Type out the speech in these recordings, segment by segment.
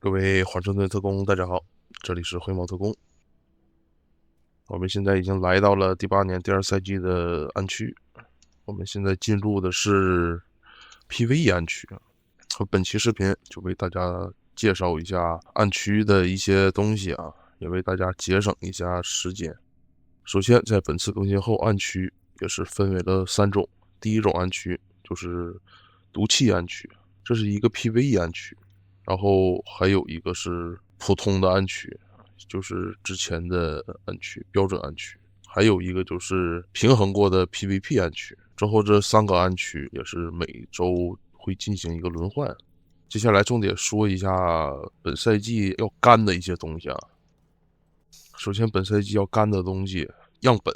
各位缓冲队特工，大家好，这里是灰猫特工。我们现在已经来到了第8年第2赛季的暗区，我们现在进入的是 PVE 暗区。本期视频就为大家介绍一下暗区的一些东西啊，也为大家节省一下时间。首先，在本次更新后，暗区也是分为了3种。第一种暗区就是毒气暗区，这是一个 PVE 暗区。然后还有一个是普通的暗区，就是之前的暗区标准暗区，还有一个就是平衡过的 PVP 暗区。之后这3个暗区也是每周会进行一个轮换。接下来重点说一下本赛季要干的一些东西啊。首先本赛季要干的东西，样本。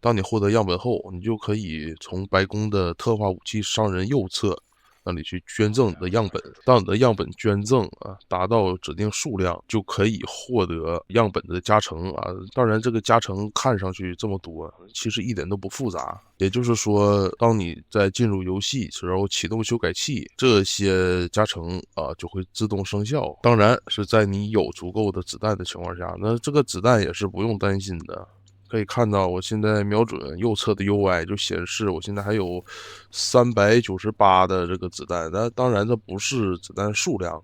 当你获得样本后，你就可以从白宫的特化武器商人右侧那里去捐赠你的样本。当你的样本捐赠达到指定数量，就可以获得样本的加成啊。当然，这个加成看上去这么多，其实一点都不复杂。也就是说，当你在进入游戏时候启动修改器，这些加成就会自动生效。当然是在你有足够的子弹的情况下，那这个子弹也是不用担心的。可以看到，我现在瞄准右侧的 UI 就显示，我现在还有398的这个子弹。那当然，这不是子弹数量，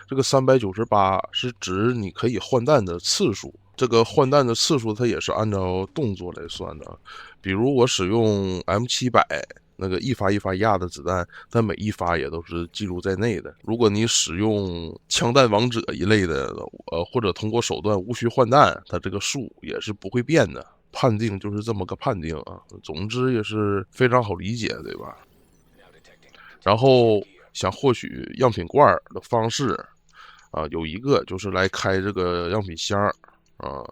这个398是指你可以换弹的次数。这个换弹的次数，它也是按照动作来算的。比如我使用 M700。那个一发一发压的子弹，它每一发也都是记录在内的。如果你使用枪弹王者一类的，或者通过手段无需换弹，它这个数也是不会变的。判定就是这么个判定啊，总之也是非常好理解，对吧？然后想获取样品罐的方式有一个就是来开这个样品箱啊。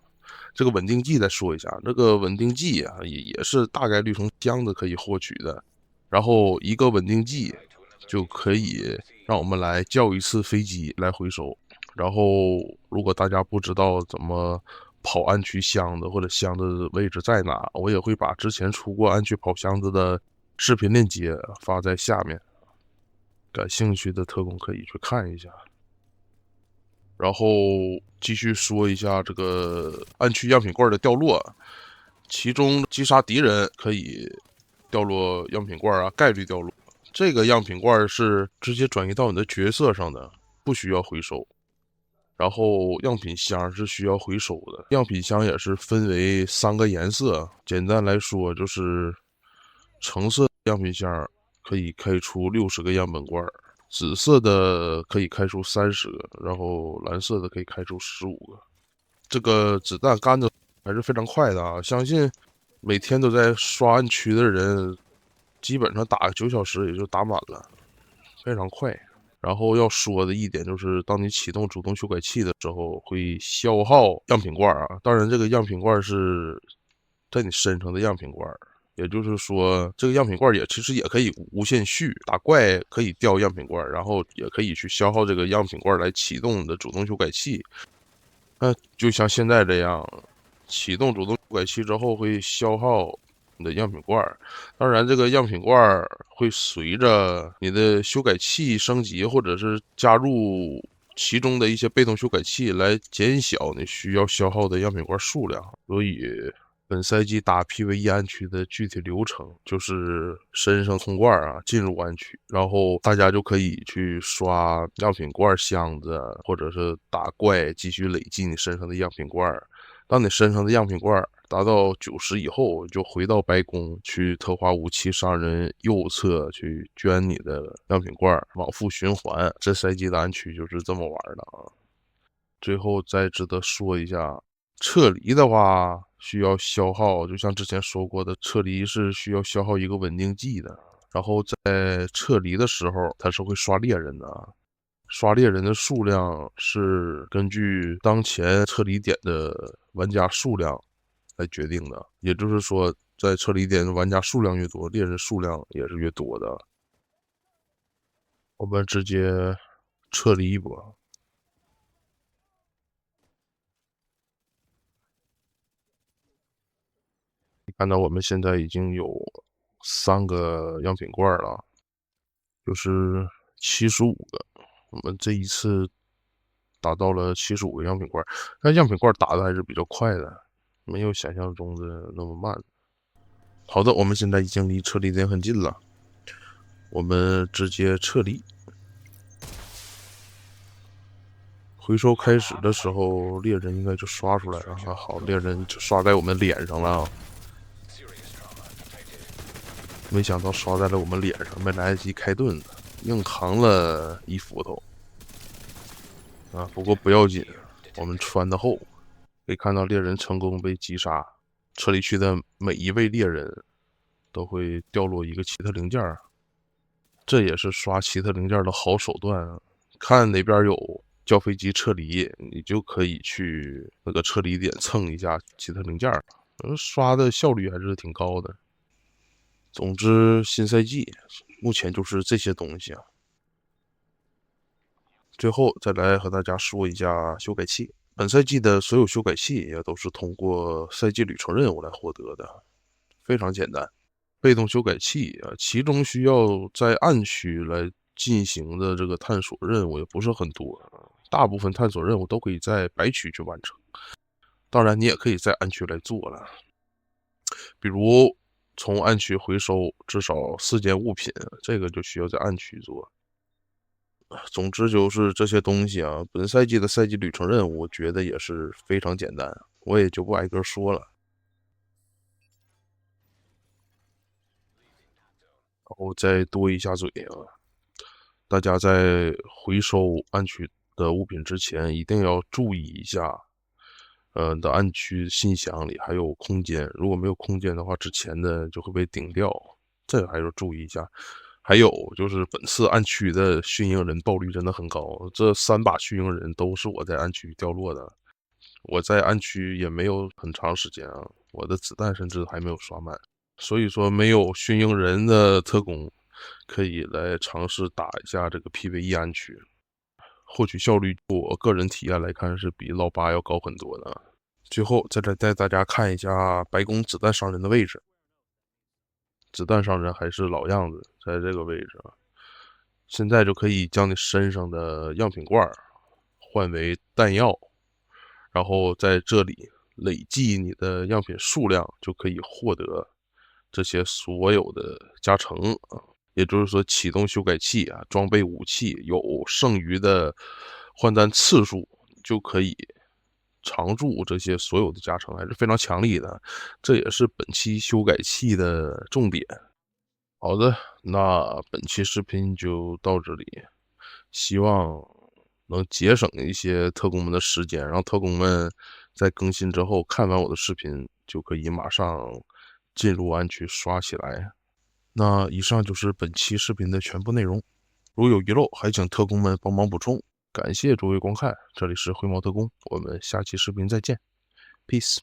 这个稳定剂再说一下，这个稳定剂也是大概率从箱子可以获取的。然后一个稳定剂就可以让我们来叫一次飞机来回收。然后如果大家不知道怎么跑暗区箱子或者箱子位置在哪，我也会把之前出过暗区跑箱子的视频链接发在下面，感兴趣的特工可以去看一下。然后继续说一下这个暗区样品罐的掉落，其中击杀敌人可以掉落样品罐概率掉落。这个样品罐是直接转移到你的角色上的，不需要回收。然后样品箱是需要回收的，样品箱也是分为3个颜色，简单来说就是橙色样品箱可以开出60个样本罐，紫色的可以开出30个，然后蓝色的可以开出15个。这个子弹干的还是非常快的啊！相信每天都在刷暗区的人，基本上打个9小时也就打满了，非常快。然后要说的一点就是，当你启动主动修改器的时候，会消耗样品罐当然，这个样品罐是在你身上的样品罐，也就是说，这个样品罐其实也可以无限续，打怪可以掉样品罐，然后也可以去消耗这个样品罐来启动你的主动修改器。就像现在这样，启动主动修改器之后会消耗你的样品罐，当然这个样品罐会随着你的修改器升级或者是加入其中的一些被动修改器来减小你需要消耗的样品罐数量。所以本赛季打 PVE 暗区的具体流程就是身上通罐进入暗区，然后大家就可以去刷样品罐箱子，或者是打怪继续累积你身上的样品罐。当你身上的样品罐达到90以后，就回到白宫去特化武器商人右侧去捐你的样品罐，往复循环。这赛季的暗区就是这么玩的啊。最后再值得说一下，撤离的话需要消耗，就像之前说过的，撤离是需要消耗一个稳定剂的。然后在撤离的时候，它是会刷猎人的，刷猎人的数量是根据当前撤离点的玩家数量来决定的。也就是说，在撤离点的玩家数量越多，猎人数量也是越多的。我们直接撤离一波。看到我们现在已经有3个样品罐了，就是75个。我们这一次打到了75个样品罐，但样品罐打的还是比较快的，没有想象中的那么慢。好的，我们现在已经离撤离点很近了，我们直接撤离。回收开始的时候，猎人应该就刷出来了啊！好，猎人就刷在我们脸上了啊！没想到刷在了我们脸上，没来得及开盾，硬扛了一斧头啊！不过不要紧，我们穿的厚，可以看到猎人成功被击杀。撤离区的每一位猎人都会掉落一个奇特零件，这也是刷奇特零件的好手段啊！看哪边有教飞机撤离，你就可以去那个撤离点蹭一下奇特零件，刷的效率还是挺高的。总之，新赛季目前就是这些东西啊。最后再来和大家说一下修改器。本赛季的所有修改器也都是通过赛季旅程任务来获得的，非常简单。被动修改器啊，其中需要在暗区来进行的这个探索任务也不是很多，大部分探索任务都可以在白区去完成。当然，你也可以在暗区来做了，比如从暗区回收至少4件物品，这个就需要在暗区做。总之就是这些东西啊，本赛季的赛季旅程任务，我觉得也是非常简单，我也就不挨个说了。然后再多一下嘴啊，大家在回收暗区的物品之前，一定要注意一下，你的暗区信箱里还有空间，如果没有空间的话，之前的就会被顶掉，这个还要注意一下。还有就是本次暗区的驯鹰人爆率真的很高，这3把驯鹰人都是我在暗区掉落的。我在暗区也没有很长时间啊，我的子弹甚至还没有刷满，所以说没有驯鹰人的特工可以来尝试打一下这个 PVE 暗区，获取效率我个人体验来看是比老8要高很多的。最后再来带大家看一下白宫子弹商人的位置，子弹商人还是老样子，在这个位置啊。现在就可以将你身上的样品罐换为弹药，然后在这里累计你的样品数量，就可以获得这些所有的加成啊。也就是说，启动修改器啊，装备武器有剩余的换弹次数，就可以常驻这些所有的加成，还是非常强力的。这也是本期修改器的重点。好的，那本期视频就到这里，希望能节省一些特工们的时间，让特工们在更新之后看完我的视频，就可以马上进入暗区刷起来。那以上就是本期视频的全部内容，如有遗漏，还请特工们帮忙补充。感谢诸位观看，这里是灰猫特工，我们下期视频再见，peace。